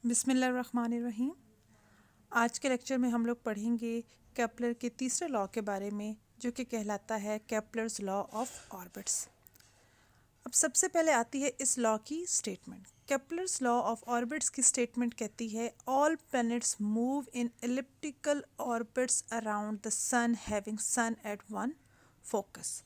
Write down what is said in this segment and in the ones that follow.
बिस्मिल्लाहिर्रहमानिर्रहीम। आज के लेक्चर में हम लोग पढ़ेंगे केपलर के तीसरे लॉ के बारे में, जो कि कहलाता है केपलर्स लॉ ऑफ ऑर्बिट्स। अब सबसे पहले आती है इस लॉ की statement. Kepler's law of orbits की स्टेटमेंट कहती है all planets move in elliptical orbits around the sun having sun at one focus.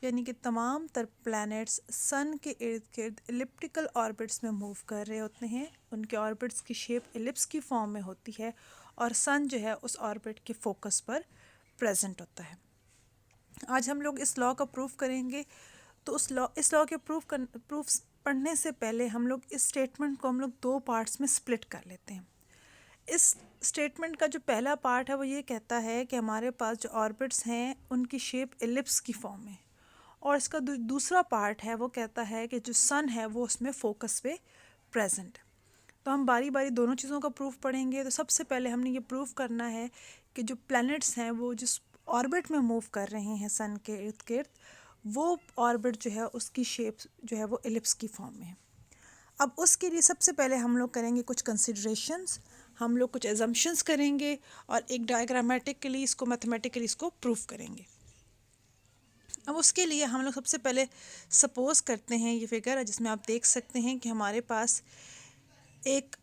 यानी कि तमाम तर प्लैनेट्स सन के इर्द गिर्द एलिप्टिकल ऑर्बिट्स में मूव कर रहे होते हैं। उनके ऑर्बिट्स की शेप एलिप्स की फॉर्म में होती है और सन जो है उस ऑर्बिट के फोकस पर प्रेजेंट होता है। आज हम लोग इस लॉ का प्रूफ करेंगे। तो इस लॉ के प्रूफ पढ़ने से पहले हम लोग इस स्टेटमेंट को हम लोग दो पार्ट्स में स्प्लिट कर लेते हैं। इस स्टेटमेंट का जो पहला पार्ट है वो ये कहता है कि हमारे पास जो ऑर्बिट्स हैं उनकी शेप एलिप्स की फॉर्म में, और इसका दूसरा पार्ट है वो कहता है कि जो सन है वो उसमें फोकस पे प्रेजेंट। तो हम बारी बारी दोनों चीज़ों का प्रूफ पढ़ेंगे। तो सबसे पहले हमने ये प्रूफ करना है कि जो प्लैनेट्स हैं वो जिस ऑर्बिट में मूव कर रहे हैं सन के इर्द गिर्द, वो ऑर्बिट जो है उसकी शेप जो है वो एलिप्स की फॉर्म में है। अब उसके लिए सबसे पहले हम लोग करेंगे कुछ कंसिडरेशंस, हम लोग कुछ एजम्पशंस करेंगे और एक डायग्रामेटिकली इसको मैथमेटिकली इसको प्रूफ करेंगे। अब उसके लिए हम लोग सबसे पहले सपोज करते हैं ये फिगर है जिसमें आप देख सकते हैं कि हमारे पास एक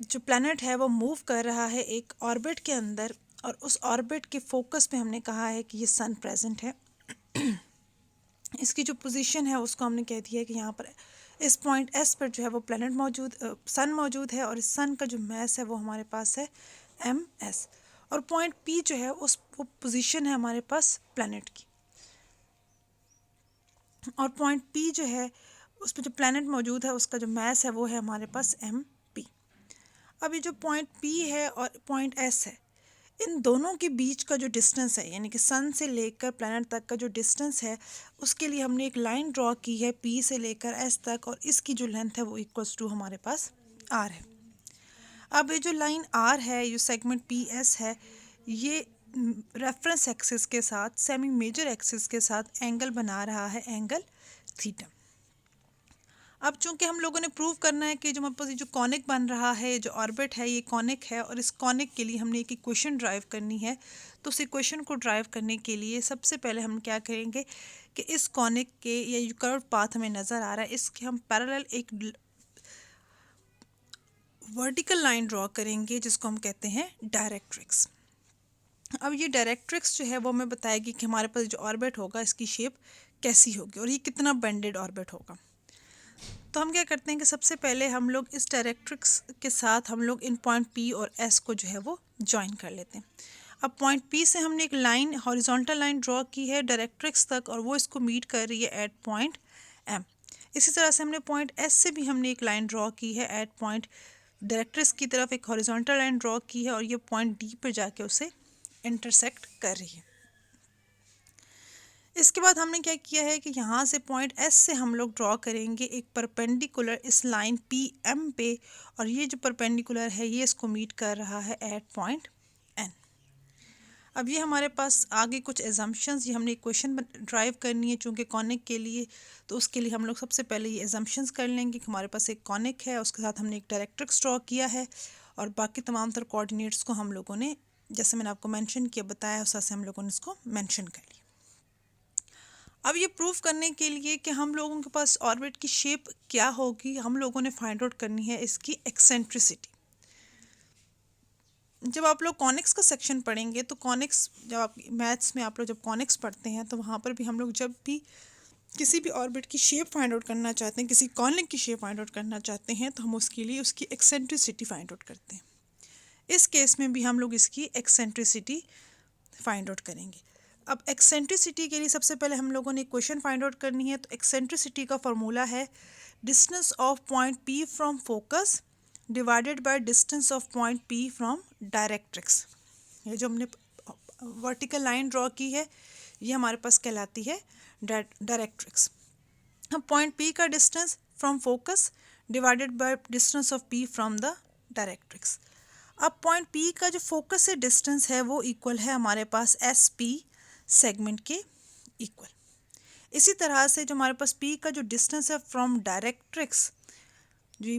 जो प्लैनेट है वो मूव कर रहा है एक ऑर्बिट के अंदर, और उस ऑर्बिट के फोकस पे हमने कहा है कि ये सन प्रेजेंट है। इसकी जो पोजीशन है उसको हमने कह दिया है कि यहाँ पर इस पॉइंट एस पर जो है वो प्लैनेट मौजूद सन मौजूद है, और इस सन का जो मैस है वो हमारे पास है एम एस, और पॉइंट पी जो है उस वो पोजीशन है हमारे पास प्लैनेट की, और पॉइंट पी जो है उस पर जो प्लैनेट मौजूद है उसका जो मैस है वो है हमारे पास एम पी। अब ये जो पॉइंट पी है और पॉइंट एस है, इन दोनों के बीच का जो डिस्टेंस है यानी कि सन से लेकर प्लैनेट तक का जो डिस्टेंस है, उसके लिए हमने एक लाइन ड्रॉ की है पी से लेकर एस तक, और इसकी जो लेंथ है वो इक्वल्स टू हमारे पास आर है। अब ये जो लाइन आर है, ये सेगमेंट पी एस है, ये रेफरेंस एक्सिस के साथ सेमी मेजर एक्सिस के साथ एंगल बना रहा है, एंगल थीटा। अब चूंकि हम लोगों ने प्रूव करना है कि जो हमारे पास ये जो कॉनिक बन रहा है, जो ऑर्बिट है ये कॉनिक है, और इस कॉनिक के लिए हमने एक इक्वेशन ड्राइव करनी है। तो उस इक्वेशन को ड्राइव करने के लिए सबसे पहले हम क्या करेंगे कि इस कॉनिक के या जो कर्व पाथ हमें नज़र आ रहा है इसके हम पैरेलल एक वर्टिकल लाइन ड्रॉ करेंगे जिसको हम कहते हैं डायरेक्ट्रिक्स। अब ये डायरेक्ट्रिक्स जो है वो हमें बताएगी कि हमारे पास जो ऑर्बिट होगा इसकी शेप कैसी होगी और ये कितना बेंडेड ऑर्बिट होगा। तो हम क्या करते हैं कि सबसे पहले हम लोग इस डायरेक्ट्रिक्स के साथ हम लोग इन पॉइंट पी और एस को जो है वो ज्वाइन कर लेते हैं। अब पॉइंट पी से हमने एक लाइन हॉरिजॉन्टल लाइन ड्रॉ की है डायरेक्ट्रिक्स तक, और वो इसको मीट कर रही है एट पॉइंट एम। इसी तरह से हमने पॉइंट एस से भी हमने एक लाइन ड्रॉ की है एट पॉइंट डायरेक्ट्रिक्स की तरफ एक हॉरिजॉन्टल लाइन ड्रॉ की है, और ये पॉइंट डी पर जाके उसे इंटरसेक्ट कर रही है। इसके बाद हमने क्या किया है कि यहाँ से पॉइंट एस से हम लोग ड्रॉ करेंगे एक परपेंडिकुलर इस लाइन पी एम पे, और ये जो परपेंडिकुलर है ये इसको मीट कर रहा है एट पॉइंट एन। अब ये हमारे पास आगे कुछ एजम्पशंस, ये हमने इक्वेशन ड्राइव करनी है चूँकि कॉनिक के लिए। तो उसके लिए हम लोग सबसे पहले ये एजम्पशंस कर लेंगे कि हमारे पास एक कॉनिक है, उसके साथ हमने एक डायरेक्ट्रिक्स ड्रॉ किया है, और बाकी तमाम तर कोऑर्डिनेट्स को हम लोगों ने जैसे मैंने आपको मेंशन किया बताया उस से हम लोगों ने इसको मेंशन कर लिया। अब ये प्रूफ करने के लिए कि हम लोगों के पास ऑर्बिट की शेप क्या होगी, हम लोगों ने फाइंड आउट करनी है इसकी एक्सेंट्रिसिटी। जब आप लोग कॉनिक्स का सेक्शन पढ़ेंगे तो कॉनिक्स जब आप मैथ्स में आप लोग जब कॉनिक्स पढ़ते हैं तो वहाँ पर भी हम लोग जब भी किसी भी ऑर्बिट की शेप फाइंड आउट करना चाहते हैं, किसी कॉनिक की शेप फाइंड आउट करना चाहते हैं, तो हम उसके लिए उसकी एक्सेंट्रिसिटी फाइंड आउट करते हैं। इस केस में भी हम लोग इसकी एक्सेंट्रिसिटी फाइंड आउट करेंगे। अब एक्सेंट्रिसिटी के लिए सबसे पहले हम लोगों ने इक्वेशन फाइंड आउट करनी है। तो एक्सेंट्रिसिटी का फॉर्मूला है distance of point P from focus divided by distance of point P from directrix. ये जो हमने वर्टिकल लाइन ड्रॉ की है ये हमारे पास कहलाती है डायरेक्ट्रिक्स। हम पॉइंट पी का distance from focus divided by distance of P from the directrix. अब पॉइंट पी का जो फोकस से डिस्टेंस है वो इक्वल है हमारे पास एस पी सेगमेंट के इक्वल। इसी तरह से जो हमारे पास पी का जो डिस्टेंस है फ्रॉम डायरेक्ट्रिक्स, जो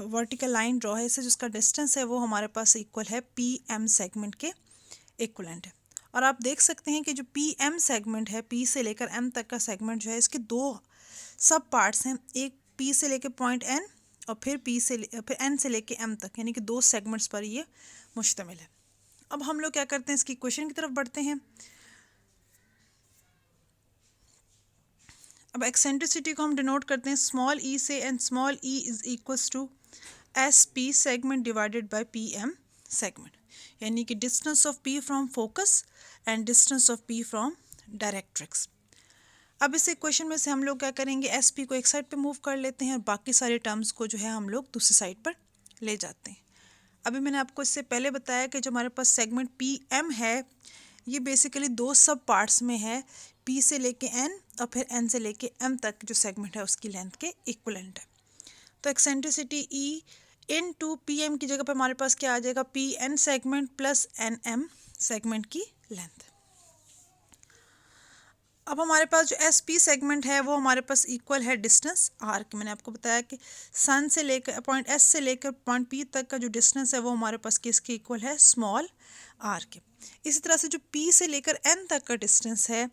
वर्टिकल लाइन ड्रॉ है इससे जिसका डिस्टेंस है वो हमारे पास इक्वल है पी एम सेगमेंट के इक्वलेंट है। और आप देख सकते हैं कि जो पी एम सेगमेंट है, पी से लेकर एम तक का सेगमेंट जो है इसके दो सब पार्ट्स हैं, एक पी से लेकर पॉइंट एन और फिर एन से लेकर एम तक, यानी कि दो सेगमेंट्स पर ये मुश्तमिल है। अब हम लोग क्या करते हैं, इसकी इक्वेशन की तरफ बढ़ते हैं। अब एक्सेंट्रिसिटी को हम डिनोट करते हैं स्मॉल ई से, and small e is equals to S P segment divided by P M segment, यानी कि distance of P from focus and distance of P from directrix. अब इस इक्वेशन में से हम लोग क्या करेंगे, एस पी को एक साइड पे मूव कर लेते हैं और बाकी सारे टर्म्स को जो है हम लोग दूसरी साइड पर ले जाते हैं। अभी मैंने आपको इससे पहले बताया कि जो हमारे पास सेगमेंट पी एम है ये बेसिकली दो सब पार्ट्स में है, पी से लेके एन और फिर एन से लेके एम तक जो सेगमेंट है उसकी लेंथ के इक्वलेंट है। तो eccentricity e into P M की जगह पर हमारे पास क्या आ जाएगा, P N segment plus N M segment की लेंथ। अब हमारे पास जो एस पी सेगमेंट है वो हमारे पास इक्वल है डिस्टेंस आर के। मैंने आपको बताया कि सन से लेकर पॉइंट एस से लेकर पॉइंट पी तक का जो डिस्टेंस है वो हमारे पास किसके इक्वल है, स्मॉल आर के। इसी तरह से जो पी से लेकर एन तक का डिस्टेंस है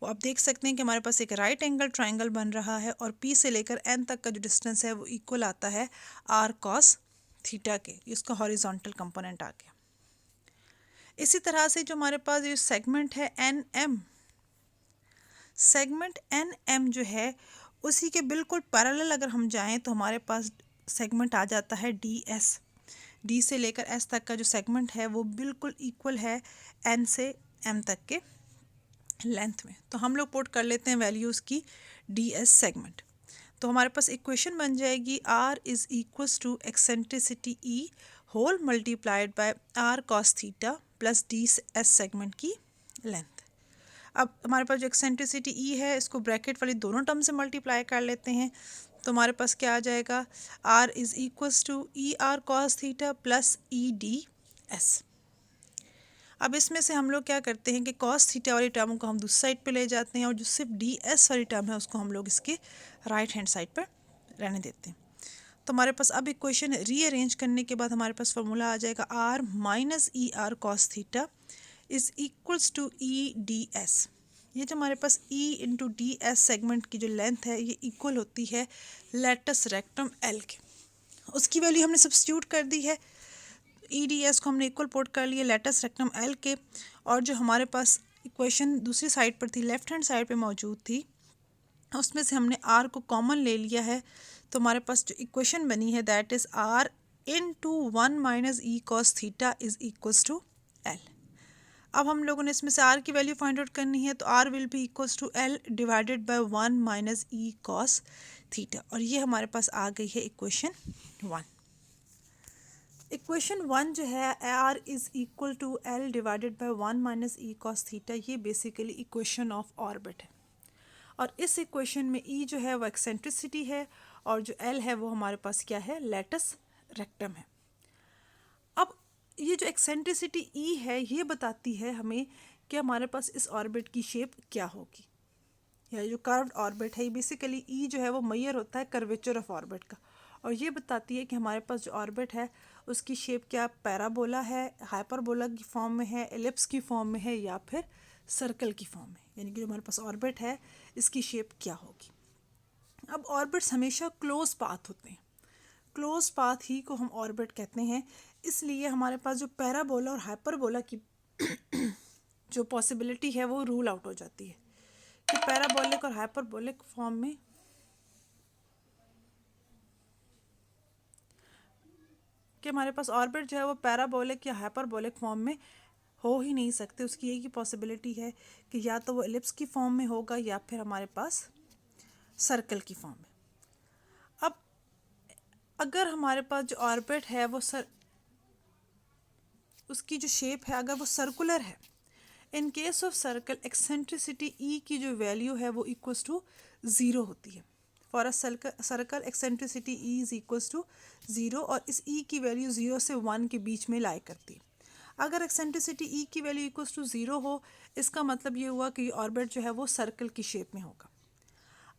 वो आप देख सकते हैं कि हमारे पास एक राइट एंगल ट्राइंगल बन रहा है और पी से लेकर एन तक का जो डिस्टेंस है वो इक्वल आता है आर कॉस थीटा के, इसका हॉरिजॉन्टल कंपोनेंट आ गया। इसी तरह से जो हमारे पास ये सेगमेंट है N M, segment N M जो है उसी के बिल्कुल पैरेलल अगर हम जाएं तो हमारे पास सेगमेंट आ जाता है डी एस। डी से लेकर एस तक का जो सेगमेंट है वो बिल्कुल इक्वल है एन से एम तक के लेंथ में। तो हम लोग पुट कर लेते हैं वैल्यूज़ की डी एस सेगमेंट। तो हमारे पास इक्वेशन बन जाएगी R is equals to eccentricity e whole multiplied by R cos theta plus D S segment की लेंथ। अब हमारे पास जो एक्सेंट्रिसिटी ई है इसको ब्रैकेट वाली दोनों टर्म से मल्टीप्लाई कर लेते हैं तो हमारे पास क्या आ जाएगा, R is equals to e R cos theta plus e D S. अब इसमें से हम लोग क्या करते हैं कि कॉस थीटा वाली टर्म को हम दूसरी साइड पे ले जाते हैं और जो सिर्फ डी एस वाली टर्म है उसको हम लोग इसके राइट हैंड साइड पर रहने देते हैं। तो हमारे पास अब इक्वेशन रीअरेंज करने के बाद हमारे पास फॉर्मूला आ जाएगा R minus e R cos theta is equals to e D S. ये जो हमारे पास E into D S segment की जो लेंथ है ये इक्वल होती है लेटस रेक्टम L के। उसकी वैल्यू हमने सब्स्टिट्यूट कर दी है, ई डी एस को हमने इक्वल पुट कर लिया लेटस रेक्टम L के, और जो हमारे पास इक्वेशन दूसरी साइड पर थी, लेफ्ट हैंड साइड पे मौजूद थी, उसमें से हमने R को कॉमन ले लिया है। तो हमारे पास जो इक्वेशन बनी है that is R into 1 minus e cos theta is equals to L। अब हम लोगों ने इसमें से R की वैल्यू फाइंड आउट करनी है तो R will be equals to L divided by 1 minus e cos theta, और ये हमारे पास आ गई है इक्वेशन 1। इक्वेशन 1 जो है R is equal to L divided by 1 minus e cos theta, ये बेसिकली इक्वेशन ऑफ ऑर्बिट है। और इस इक्वेशन में E जो है वो एक्सेंट्रिसिटी है और जो L है वो हमारे पास क्या है, लेटस रेक्टम है। अब ये जो एक्सेंट्रिसिटी E है ये बताती है हमें कि हमारे पास इस ऑर्बिट की शेप क्या होगी, या जो कर्व्ड ऑर्बिट है बेसिकली E जो है वो मेजर होता है कर्वेचर ऑफ ऑर्बिट का, और ये बताती है कि हमारे पास जो ऑर्बिट है उसकी शेप क्या पैराबोला है, हाइपरबोला की फॉर्म में है, एलिप्स की फॉर्म में है, या फिर सर्कल की फॉर्म में, यानी कि जो हमारे पास ऑर्बिट है इसकी शेप क्या होगी। अब ऑर्बिट्स हमेशा क्लोज पाथ होते हैं, क्लोज पाथ ही को हम ऑर्बिट कहते हैं। इसलिए हमारे पास जो पैराबोला और हाइपरबोला की जो पॉसिबिलिटी है वो रूल आउट हो जाती है कि पैराबोलिक और हाइपरबोलिक फॉर्म में कि हमारे पास ऑर्बिट जो है वो पैराबोलिक या हाइपरबोलिक फॉर्म में हो ही नहीं सकते। उसकी एक ही पॉसिबिलिटी है कि या तो वो एलिप्स की फॉर्म में होगा या फिर हमारे पास सर्कल की फॉर्म में। अब अगर हमारे पास जो ऑर्बिट है वो उसकी जो शेप है अगर वो सर्कुलर है, in case of circle eccentricity E की जो वैल्यू है वो इक्वल्स टू 0 होती है। For a circle eccentricity E is equals to 0, और इस E की वैल्यू 0 से 1 के बीच में लाई करती है। अगर एक्सेंट्रिसिटी E की वैल्यू इक्वल्स टू 0 हो, इसका मतलब ये हुआ कि ऑर्बिट जो है वो सर्कल की शेप में होगा।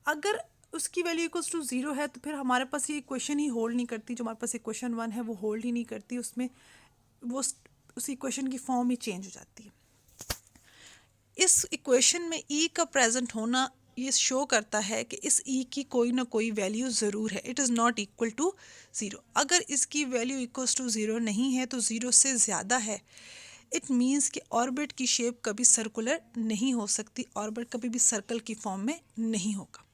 अगर उसकी वैल्यू इक्वल्स टू 0 है तो फिर हमारे पास ये इक्वेशन ही होल्ड नहीं करती, जो हमारे पास इक्वेशन 1 है वो होल्ड ही नहीं करती, उसमें वो उस इक्वेशन की फॉर्म ही चेंज हो जाती है। इस इक्वेशन में ई का प्रेजेंट होना ये शो करता है कि इस ई की कोई ना कोई वैल्यू ज़रूर है, it is not equal to 0। अगर इसकी वैल्यू इक्वल्स टू 0 नहीं है तो 0 से ज़्यादा है, इट मीन्स कि ऑर्बिट की शेप कभी सर्कुलर नहीं हो सकती, ऑर्बिट कभी भी सर्कल की फॉर्म में नहीं होगा।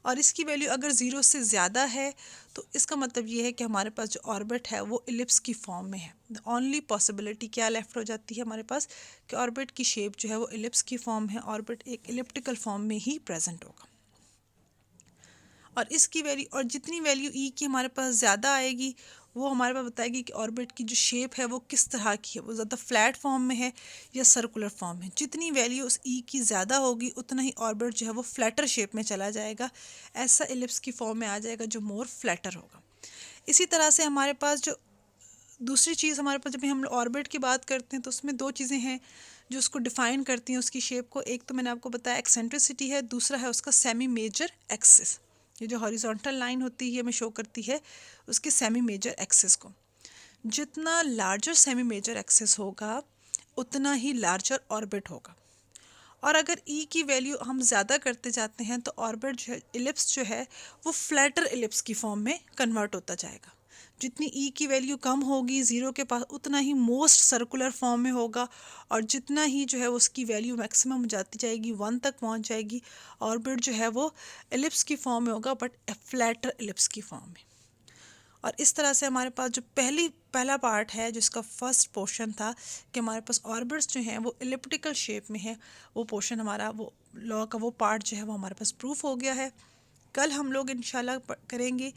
और इसकी वैल्यू अगर 0 से ज़्यादा है तो इसका मतलब ये है कि हमारे पास जो ऑर्बिट है वो इलिप्स की फॉर्म में है। द ओनली पॉसिबिलिटी क्या लेफ्ट हो जाती है हमारे पास कि ऑर्बिट की शेप जो है वो इलिप्स की फॉर्म है, ऑर्बिट एक इलिप्टिकल फॉर्म में ही प्रेजेंट होगा। और इसकी वैल्यू और जितनी वैल्यू ई की हमारे पास ज़्यादा आएगी वो हमारे पास बताएगी कि ऑर्बिट की जो शेप है वो किस तरह की है, वो ज़्यादा फ्लैट फॉर्म में है या सर्कुलर फॉर्म में। जितनी वैल्यू उस ई की ज़्यादा होगी उतना ही ऑर्बिट जो है वो फ्लैटर शेप में चला जाएगा, ऐसा इलिप्स की फॉर्म में आ जाएगा जो मोर फ्लैटर होगा। इसी तरह से हमारे पास जो दूसरी चीज़ हमारे पास, जब हम ऑर्बिट की बात करते हैं तो उसमें दो चीज़ें हैं जो उसको डिफ़ाइन करती हैं उसकी शेप को। एक तो मैंने आपको बताया एक्सेंट्रिसिटी है, दूसरा है उसका सेमी मेजर एक्सिस। ये जो हॉरिजॉन्टल लाइन होती है हमें शो करती है उसके सेमी मेजर एक्सिस को। जितना लार्जर सेमी मेजर एक्सिस होगा उतना ही लार्जर ऑर्बिट होगा। और अगर ई की वैल्यू हम ज़्यादा करते जाते हैं तो ऑर्बिट जो है, इलिप्स जो है वो फ्लैटर इलिप्स की फॉर्म में कन्वर्ट होता जाएगा। जितनी ई की वैल्यू कम होगी 0 के पास उतना ही मोस्ट सर्कुलर फॉर्म में होगा, और जितना ही जो है उसकी वैल्यू मैक्सिमम जाती जाएगी 1 तक पहुंच जाएगी, ऑर्बिट जो है वो इलिप्स की फॉर्म में होगा बट फ्लैटर इलिप्स की फॉर्म में। और इस तरह से हमारे पास जो पहला पार्ट है जिसका फर्स्ट पोर्शन था कि हमारे पास ऑर्बिट्स जो हैं वो इलिप्टिकल शेप में है, वो पोर्शन हमारा वो लॉ का वो पार्ट जो है वो हमारे पास प्रूफ हो गया है। कल हम लोग इंशाल्लाह करेंगे,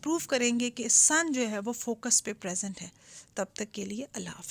प्रूफ करेंगे कि सन जो है वो फोकस पे प्रेजेंट है। तब तक के लिए अल्लाह हाफ़िज़।